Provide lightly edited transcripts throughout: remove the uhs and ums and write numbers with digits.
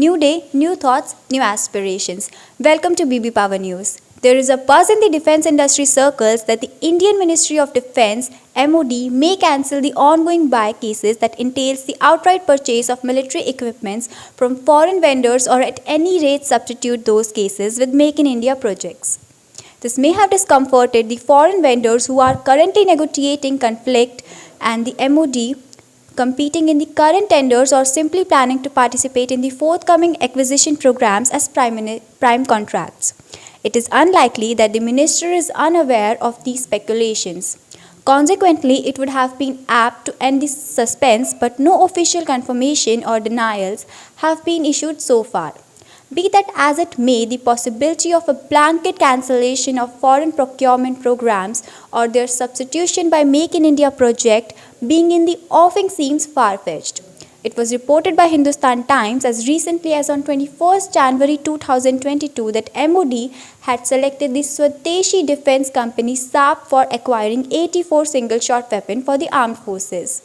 New day, new thoughts, new aspirations. Welcome to BB Power News. There is a buzz in the defense industry circles that the Indian Ministry of Defense (MOD) may cancel the ongoing buy cases that entails the outright purchase of military equipments from foreign vendors or at any rate substitute those cases with Make in India projects. This may have discomforted the foreign vendors who are currently negotiating conflict and the MOD competing in the current tenders or simply planning to participate in the forthcoming acquisition programs as prime contracts. It is unlikely that the minister is unaware of these speculations. Consequently, it would have been apt to end the suspense, but no official confirmation or denials have been issued so far. Be that as it may, the possibility of a blanket cancellation of foreign procurement programs or their substitution by Make in India project being in the offing seems far-fetched. It was reported by Hindustan Times as recently as on 21st January 2022 that MOD had selected the Swadeshi defense company SAP for acquiring 84 single-shot weapons for the armed forces.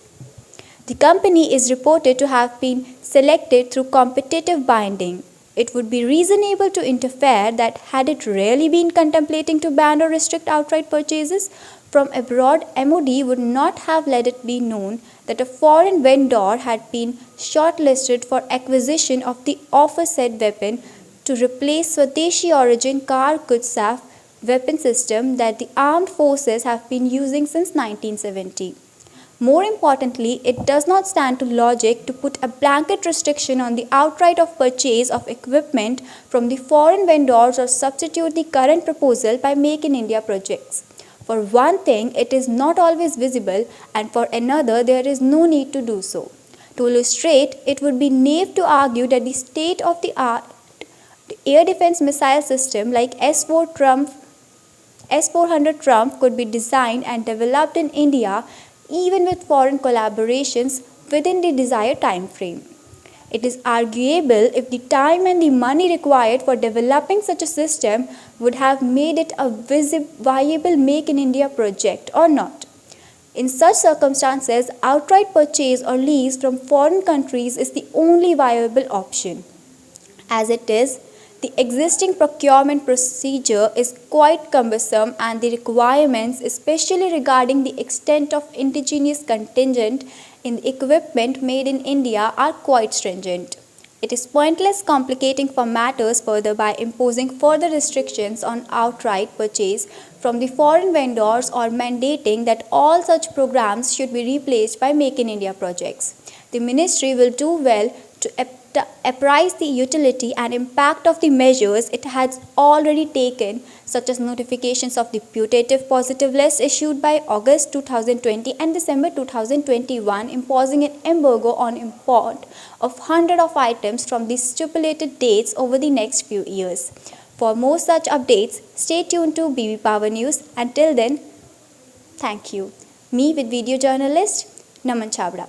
The company is reported to have been selected through competitive bidding. It would be reasonable to infer that had it really been contemplating to ban or restrict outright purchases from abroad, MOD would not have let it be known that a foreign vendor had been shortlisted for acquisition of the aforesaid weapon to replace Swadeshi origin Kar-Kutsaf weapon system that the armed forces have been using since 1970. More importantly, it does not stand to logic to put a blanket restriction on the outright of purchase of equipment from the foreign vendors or substitute the current proposal by Make in India projects. For one thing, it is not always visible, and for another, there is no need to do so. To illustrate, it would be naive to argue that the state-of-the-art air defense missile system like S-400 Trump could be designed and developed in India even with foreign collaborations within the desired time frame. It is arguable if the time and the money required for developing such a system would have made it a viable Make in India project or not. In such circumstances, outright purchase or lease from foreign countries is the only viable option. As it is, the existing procurement procedure is quite cumbersome and the requirements, especially regarding the extent of indigenous contingent in the equipment made in India, are quite stringent. It is pointless complicating for matters further by imposing further restrictions on outright purchase from the foreign vendors or mandating that all such programs should be replaced by Make in India projects. The ministry will do well to apprise the utility and impact of the measures it has already taken, such as notifications of the putative positive list issued by August 2020 and December 2021, imposing an embargo on import of hundreds of items from the stipulated dates over the next few years. For more such updates, stay tuned to BB Power News. Until then, thank you. Me with video journalist Naman Chabra.